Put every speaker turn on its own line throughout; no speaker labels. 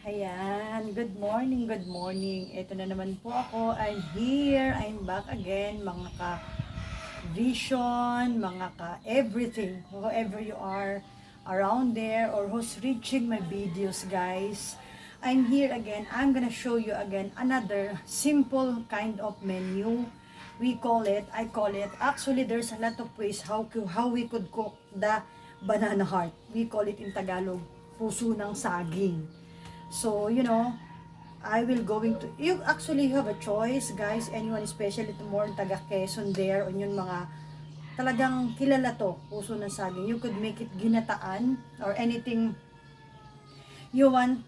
Ayan, good morning, good morning. Ito na naman po ako. I'm here, I'm back again, mga ka-vision, mga ka-everything, whoever you are around there or who's reaching my videos, guys. I'm here again. I'm gonna show you again another simple kind of menu. I call it, actually there's a lot of ways how we could cook the banana heart. We call it in Tagalog, puso ng saging. So, I will going to, you actually have a choice, guys, anyone, especially to more taga Quezon there, on yung mga talagang kilala to, puso ng saging. You could make it ginataan or anything you want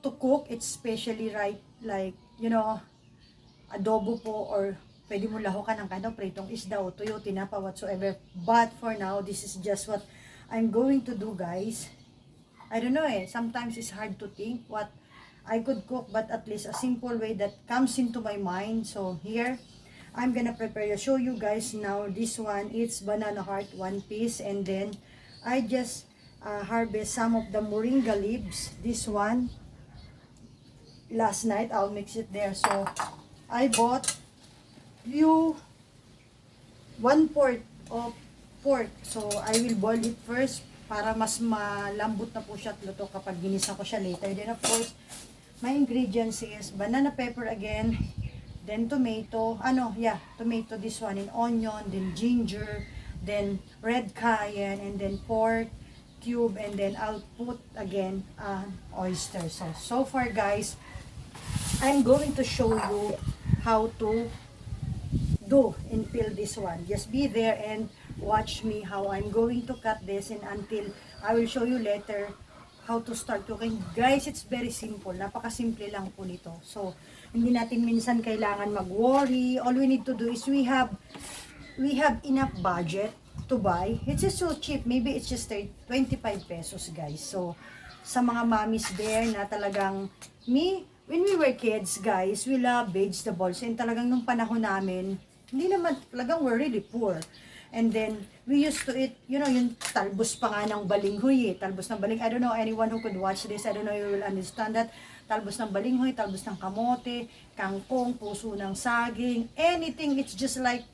to cook, it's especially right, like, adobo po, or pwede mo lahukan ng pritong isda o tuyo, tinapa, whatsoever. But for now, this is just what I'm going to do, guys. I don't know sometimes it's hard to think what I could cook, but at least a simple way that comes into my mind. So here, I'm gonna show you guys now. This one, it's banana heart, 1 piece, and then I just harvest some of the moringa leaves. This one, last night, I'll mix it there. So I bought you 1/4 of pork. So I will boil it first para mas malambot na po siya at luto kapag ginisa ko siya later. Then of course, my ingredients is banana pepper again, then tomato, tomato, this one, and onion, then ginger, then red cayenne, and then pork cube, and then I'll put again oyster sauce. So far, guys, I'm going to show you how to do and peel this one. Just be there and watch me how I'm going to cut this, and until I will show you later how to start cooking. Guys, it's very simple. Napakasimple lang po nito. So, hindi natin minsan kailangan mag-worry. All we need to do is we have enough budget to buy. It's just so cheap. Maybe it's just 25 pesos, guys. So, sa mga mommies there na talagang when we were kids, guys, we love vegetables. And talagang nung panahon namin, hindi naman talagang we're really poor. And then, we used to eat, yung talbos pa nga ng balinghoy talbos ng balinghoy. I don't know anyone who could watch this. I don't know you will understand that. Talbos ng balinghoy, talbos ng kamote, kangkong, puso ng saging, anything. It's just like,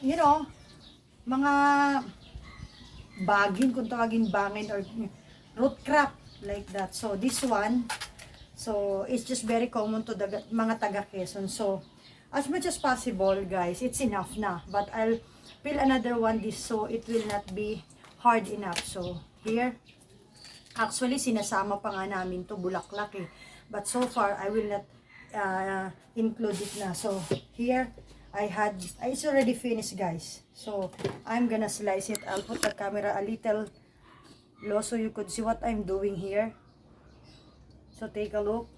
mga bagin, kung tawagin bangin, or root crop, like that. So, this one, it's just very common to the mga taga Quezon. So, as much as possible, guys, it's enough na. But I'll peel another one this so it will not be hard enough. So, here, actually, sinasama pa nga namin to bulaklak But so far, I will not include it na. So, here, it's already finished, guys. So, I'm gonna slice it. I'll put the camera a little low so you could see what I'm doing here. So, take a look.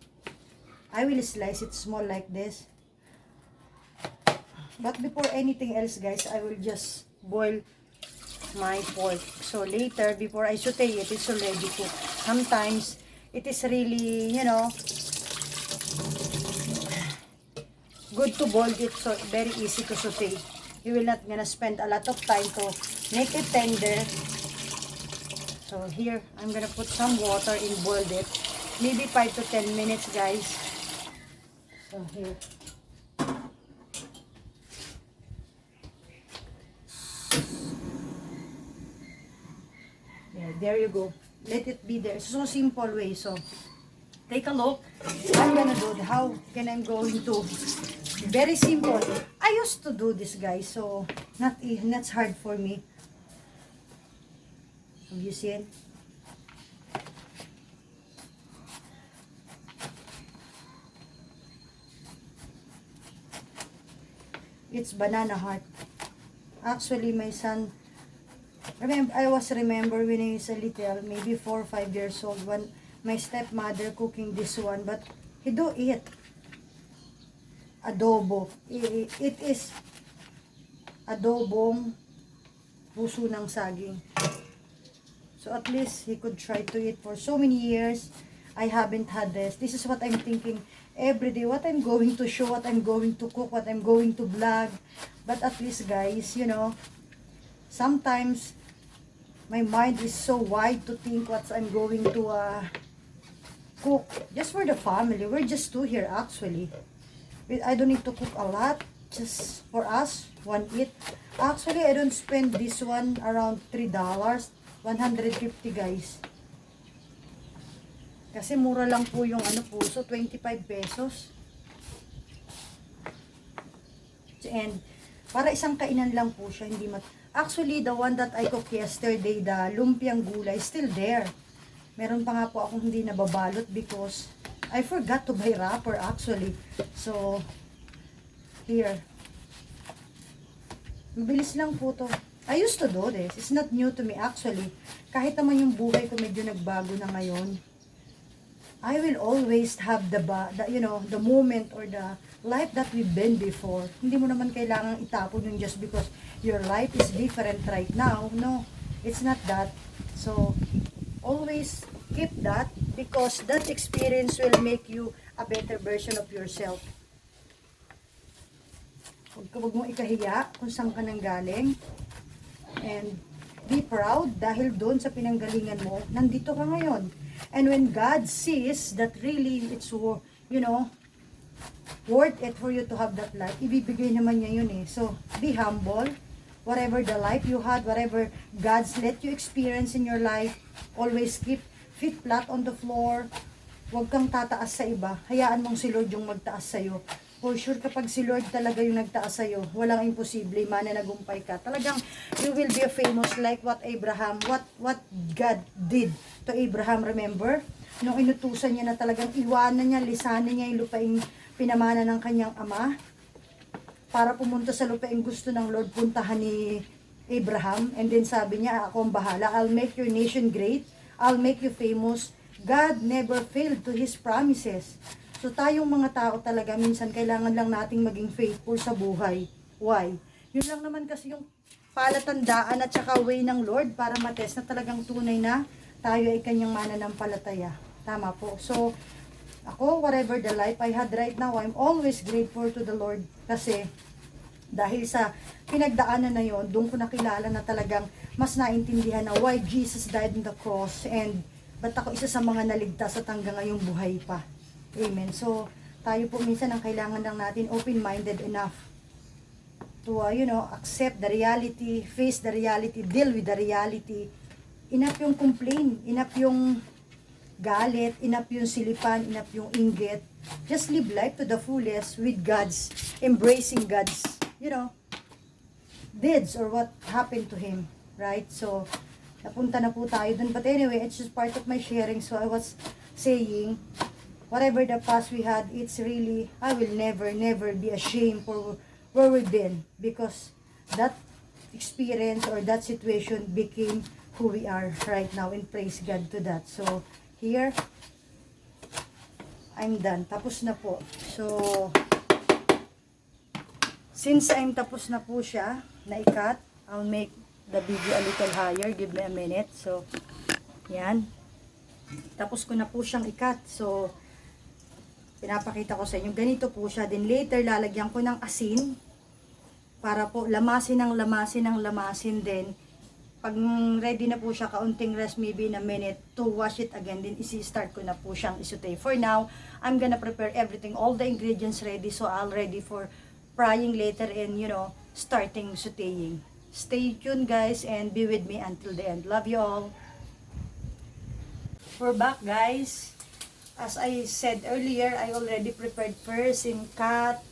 I will slice it small like this. But before anything else, guys, I will just boil my pork. So later, before I saute it, it's already cooked. Sometimes, it is really, good to boil it, so very easy to saute. You will not gonna spend a lot of time to make it tender. So here, I'm gonna put some water and boil it. Maybe 5 to 10 minutes, guys. So here. There you go. Let it be there. So simple way. So take a look. I'm gonna do how can I'm going to. Very simple. I used to do this, guys. So that's hard for me. Have you seen? It's banana heart. Actually, my son. I remember when I was a little, maybe 4 or 5 years old, when my stepmother cooking this one, but he do eat adobo. It is adobong puso ng saging. So at least he could try to eat. For so many years, I haven't had this. This is what I'm thinking every day. What I'm going to show, what I'm going to cook, what I'm going to vlog. But at least, guys, sometimes My mind is so wide to think what I'm going to cook. Just for the family. We're just two here actually. I don't need to cook a lot. Just for us, one eat. Actually, I don't spend this one around $3. 150 guys. Kasi mura lang po yung ano po. So, 25 pesos. And, para isang kainan lang po siya. Hindi Actually, the one that I cooked yesterday, the lumpiang gulay, still there. Meron pa nga po akong hindi nababalot because I forgot to buy wrapper actually. So, here. Mabilis lang po to. I used to do this. It's not new to me actually. Kahit naman yung buhay ko medyo nagbago na ngayon. I will always have the you know, the moment or the life that we've been before. Hindi mo naman kailangang itapon yun just because your life is different right now. No, it's not that. So, always keep that because that experience will make you a better version of yourself. Huwag mong ikahiya kung saan ka nang galing. And be proud dahil doon sa pinanggalingan mo, nandito ka ngayon. And when God sees that really it's, you know, worth it for you to have that life, ibibigay naman niya yun eh. So, be humble. Whatever the life you had, whatever God's let you experience in your life, always keep feet flat on the floor. Huwag kang tataas sa iba. Hayaan mong si Lord yung magtaas sa'yo. For sure, kapag si Lord talaga yung nagtaas sa'yo, walang imposible, mananagumpay ka. Talagang, you will be famous like what God did to Abraham, remember? Nung inutusan niya na talagang iwanan niya, lisanin niya yung lupaing pinamana ng kanyang ama, para pumunta sa lupaing gusto ng Lord, puntahan ni Abraham. And then sabi niya, ako ang bahala, I'll make your nation great, I'll make you famous. God never failed to His promises. So tayong mga tao talaga, minsan kailangan lang nating maging faithful sa buhay. Why? Yun lang naman kasi yung palatandaan at saka way ng Lord para matest na talagang tunay na tayo ay kanyang mananampalataya. Tama po. So, ako, whatever the life I had right now, I'm always grateful to the Lord kasi dahil sa pinagdaanan na yon, doon ko nakilala na talagang mas naintindihan na why Jesus died on the cross and ba't ako isa sa mga naligtas at hanggang ngayong buhay pa. Amen. So, tayo po minsan ang kailangan lang natin open-minded enough to, you know, accept the reality, face the reality, deal with the reality. Enough yung complain, enough yung galit, enough yung silipan, enough yung inggit. Just live life to the fullest with God's, embracing God's, you know, deeds or what happened to Him. Right? So, napunta na po tayo dun. But anyway, it's just part of my sharing. So, I was saying, whatever the past we had, it's really, I will never be ashamed for where we've been because that experience or that situation became who we are right now and praise God to that. So, here, I'm done. Tapos na po. So, since I'm tapos na po siya, na-ikat, I'll make the video a little higher. Give me a minute. So, yan. Tapos ko na po siyang ikat. So, pinapakita ko sa inyo. Ganito po siya. Then later, lalagyan ko ng asin. Para po lamasin ng lamasin. Then, pag ready na po siya, kaunting rest, maybe in a minute, to wash it again. Then, isi-start ko na po siyang isute. For now, I'm gonna prepare everything. All the ingredients ready. So, I'll ready for frying later and, you know, starting sauteing. Stay tuned, guys, and be with me until the end. Love you all. We're back, guys. As I said earlier, I already prepared first and cut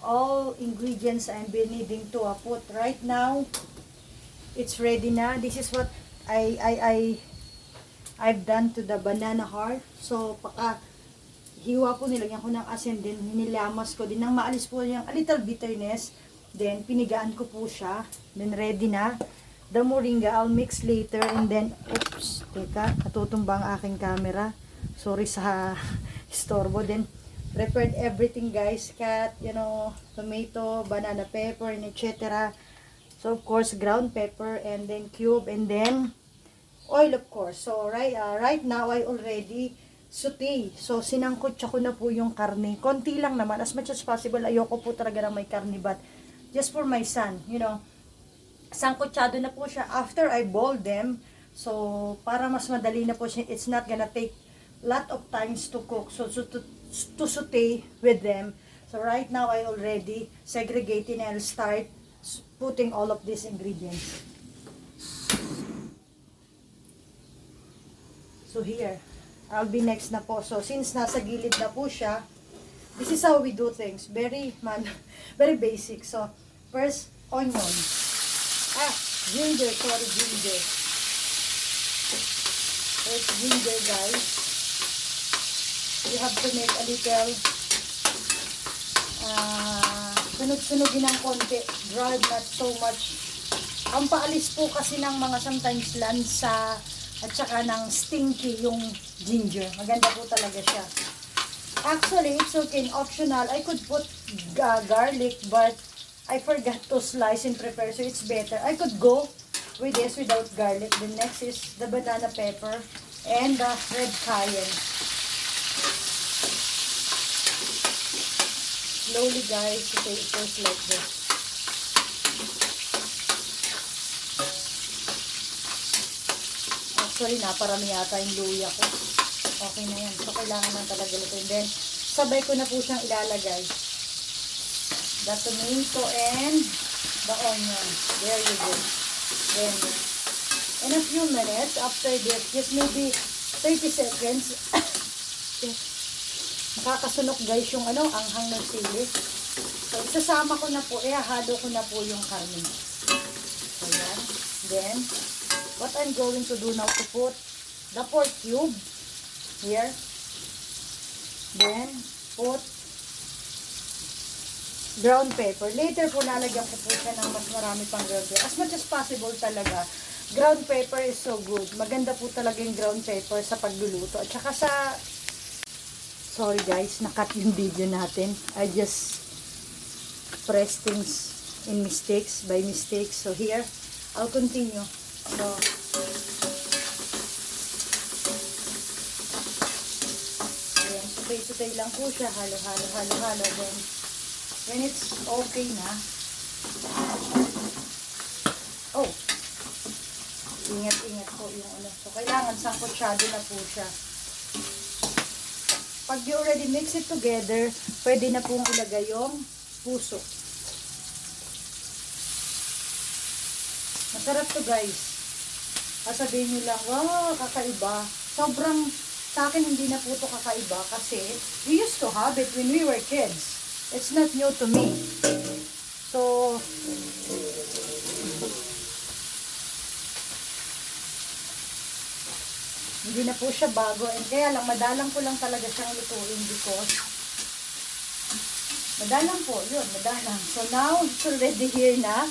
all ingredients I'm needing to put. Right now, it's ready na. This is what I've done to the banana heart. So, hiwa ko, nilagyan ko ng asin din, nilamas ko din nang maalis po yung a little bitterness. Then, pinigaan ko po siya. Then, ready na. The moringa, I'll mix later. And then, oops, teka, natutumba ang aking camera. Sorry sa istorbo. Then, prepared everything, guys. Cut, you know, tomato, banana pepper, and etc. So, of course, ground pepper, and then cube, and then oil, of course. So, right now, I already saute. So, sinangkot ko na po yung karne. Konti lang naman. As much as possible, ayoko po talaga na may karne, but just for my son, you know, sangkutsado na po siya. After I boiled them, So, para mas madali na po siya, it's not gonna take lot of times to cook. So, to saute with them. So, right now, I already segregating and I'll start putting all of these ingredients. So, here, I'll be next na po. So, since nasa gilid na po siya, this is how we do things. Very, very basic. So, first, onion. Ginger. First, ginger, guys. You have to make a little sunog-sunogin ng konti. Dried, not so much. Ang paalis po kasi ng mga sometimes lansa at saka ng stinky yung ginger. Maganda po talaga siya. Actually, it's okay. Optional. I could put garlic, but I forgot to slice and prepare, so it's better. I could go with this without garlic. The next is the banana pepper and the red cayenne. Slowly, guys, okay, it goes like this. Actually, naparami yata yung luya ko. Okay na yan. So, kailangan lang talaga ito. And then, sabay ko na po siyang ilalagay. The tomato and the onion. There you go. Then, in a few minutes, after this, just maybe 30 seconds, makakasunog guys yung anghang ng sili. So, isasama ko na po, halo ko na po yung karne. So, yan. Then, what I'm going to do now to put the pork cube here. Then, put ground pepper. Later po, lalagyan ko po siya ng mas marami pang ground pepper. As much as possible talaga. Ground pepper is so good. Maganda po talaga yung ground pepper sa pagluluto. At saka sa... Sorry guys, nakat yung video natin. I just press things in mistakes, by mistakes. So here, I'll continue. So, ayan, sutay-sutay lang po siya. Halo. Then, when it's okay na, ingat po yung So, kailangan sangkutsado na po siya. Pag you already mix it together, pwede na pong ilagay yung puso. Masarap to guys. Sasabihin nyo lang, wow, kakaiba. Sobrang, sa akin hindi na po to kakaiba kasi we used to have it when we were kids. It's not new to me. So, hindi na po siya bago. And kaya lang, madalang ko lang talaga siyang lutuin because madalang po, yun, madalang. So now, it's already here na.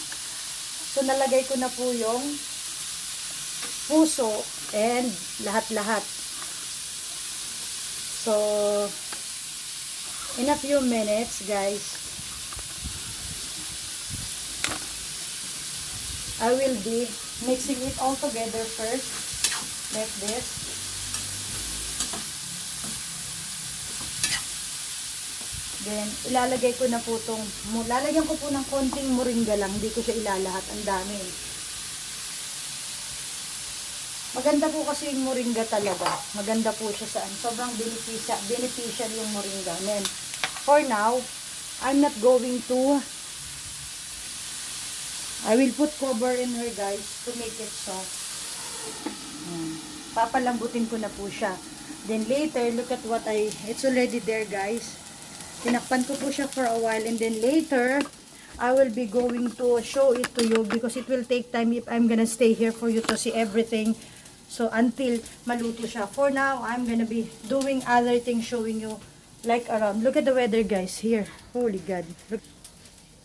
So nalagay ko na po yung puso and lahat-lahat. So, in a few minutes, guys, I will be mixing it all together first, like this. Then, ilalagay ko na po lalagyan ko po ng konting moringa lang, hindi ko siya ilalahat, ang dami. Maganda po kasi yung moringa talaga. Maganda po siya sobrang beneficial yung moringa. And then, for now, I'm not going to, I will put cover in her guys to make it soft. Papalambutin ko na po siya. Then later, look at what it's already there guys. Tinakpan ko po siya for a while and then later, I will be going to show it to you because it will take time if I'm gonna stay here for you to see everything. So, until maluto siya. For now, I'm gonna be doing other things showing you like around. Look at the weather guys here. Holy God.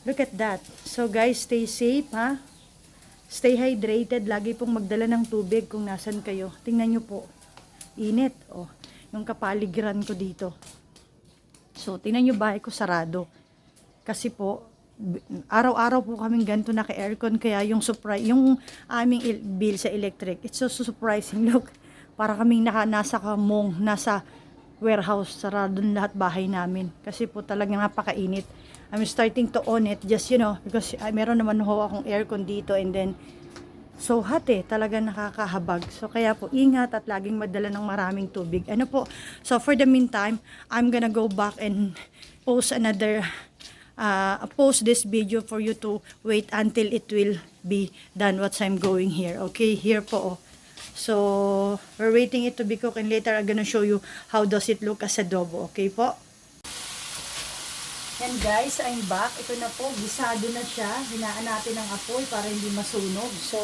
Look at that. So, guys, stay safe, ha? Stay hydrated. Lagi pong magdala ng tubig kung nasan kayo. Tingnan nyo po. Init. Oh, yung kapaligiran ko dito. So, tingnan nyo bahay ko sarado. Kasi po, araw-araw po kaming ganito naka-aircon. Kaya yung aming bill sa electric, it's so surprising. Look, para kaming nasa warehouse. Sarado lahat bahay namin. Kasi po talagang napakainit. I'm starting to on it just, because meron naman ho akong aircon dito. And then, So hot talaga nakakahabag. So kaya po ingat at laging magdala ng maraming tubig. Ano po? So for the meantime, I'm gonna go back and post another post this video for you to wait until it will be done what I'm going here. Okay, here po. So we're waiting it to be cooked and later I'm gonna show you how does it look as adobo. Okay po? And guys, I'm back. Ito na po, gisado na siya. Hinaan natin ang apoy para hindi masunog. So,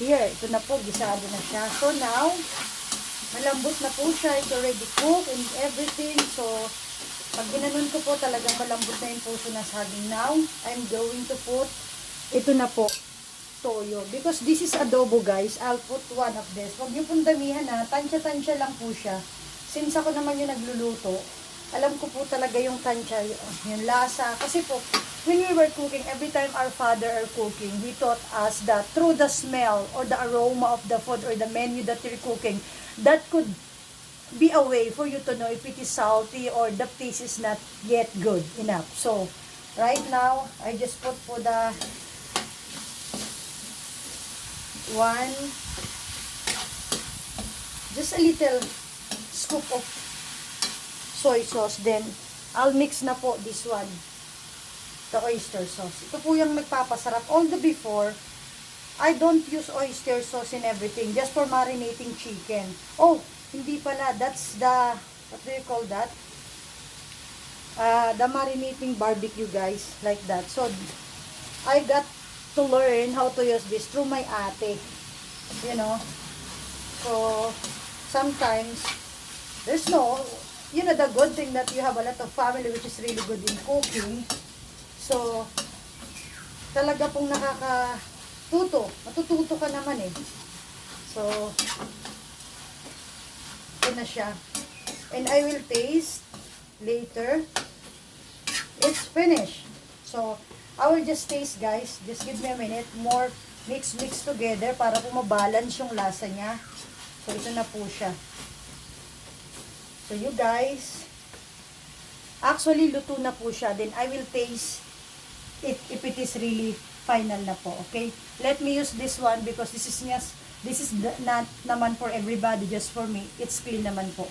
here, ito na po, gisado na siya. So now, malambot na po siya. It's already cooked and everything. So, pag ginanon ko po, talagang malambot na yung puso na saging. Now, I'm going to put, ito na po, toyo. Because this is adobo guys, I'll put one of this. Huwag niyo pong damihan na, tansya-tansya lang po siya. Since ako naman yung nagluluto, alam ko po talaga yung tansya, yung lasa. Kasi po, when we were cooking, every time our father are cooking, he taught us that through the smell or the aroma of the food or the menu that you're cooking, that could be a way for you to know if it is salty or the taste is not yet good enough. So, right now, I just put for the just a little scoop of soy sauce, then I'll mix na po this one, the oyster sauce. Ito po yung magpapasarap. Although before, I don't use oyster sauce in everything, just for marinating chicken. Oh, hindi pala, that's the, what do you call that? The marinating barbecue guys, like that. So, I got to learn how to use this through my ate, you know. So, sometimes, there's no, you know, the good thing that you have a lot of family which is really good in cooking. So, talaga pong matututo ka naman eh. So, ito na siya. And I will taste later. It's finished. So, I will just taste guys. Just give me a minute. More mix together para po mabalance yung lasa niya. So, ito na po siya. So, you guys, actually, luto na po siya. Then, I will taste it if it is really final na po. Okay? Let me use this one because this is not naman for everybody, just for me. It's clean naman po.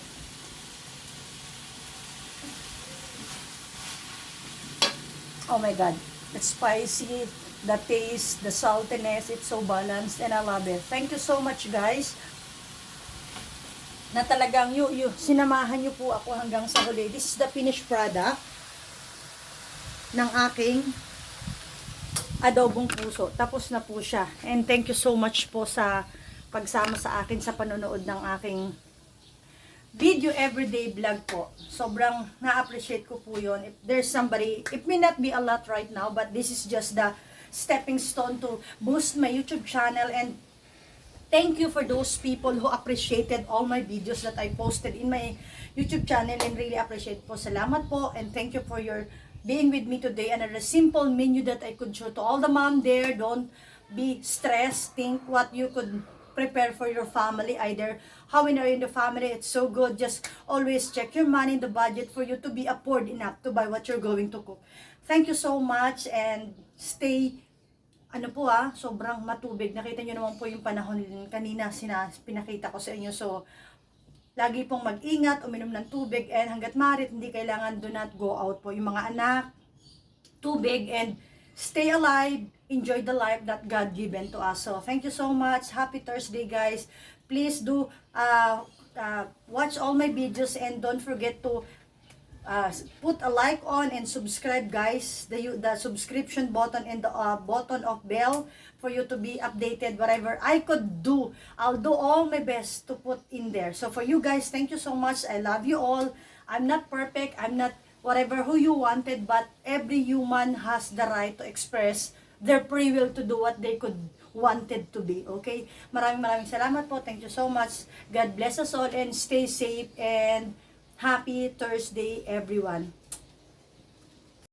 Oh my God. It's spicy. The taste, the saltiness, it's so balanced and I love it. Thank you so much, guys. Na talagang sinamahan nyo po ako hanggang sa huli. This is the finished product ng aking adobong puso. Tapos na po siya. And thank you so much po sa pagsama sa akin sa panonood ng aking video everyday vlog po. Sobrang na-appreciate ko po yun. If there's somebody, it may not be a lot right now, but this is just the stepping stone to boost my YouTube channel. And thank you for those people who appreciated all my videos that I posted in my YouTube channel and really appreciate po. Salamat po and thank you for your being with me today and a simple menu that I could show to all the mom there. Don't be stressed. Think what you could prepare for your family, either how many are in the family. It's so good. Just always check your money in the budget for you to be afford enough to buy what you're going to cook. Thank you so much and stay sobrang matubig. Nakita nyo naman po yung panahon kanina pinakita ko sa inyo. So, lagi pong mag-ingat, uminom ng tubig, and hanggat maaari, hindi kailangan do not go out po. Yung mga anak, tubig, and stay alive, enjoy the life that God given to us. So, thank you so much. Happy Thursday, guys. Please do watch all my videos and don't forget to put a like on and subscribe guys, the subscription button and the button of bell for you to be updated. Whatever I could do, I'll do all my best to put in there. So for you guys, thank you so much. I love you all. I'm not perfect, I'm not whatever who you wanted, but every human has the right to express their free will to do what they could wanted to be. Okay, maraming salamat po. Thank you so much. God bless us all and stay safe and happy Thursday, everyone.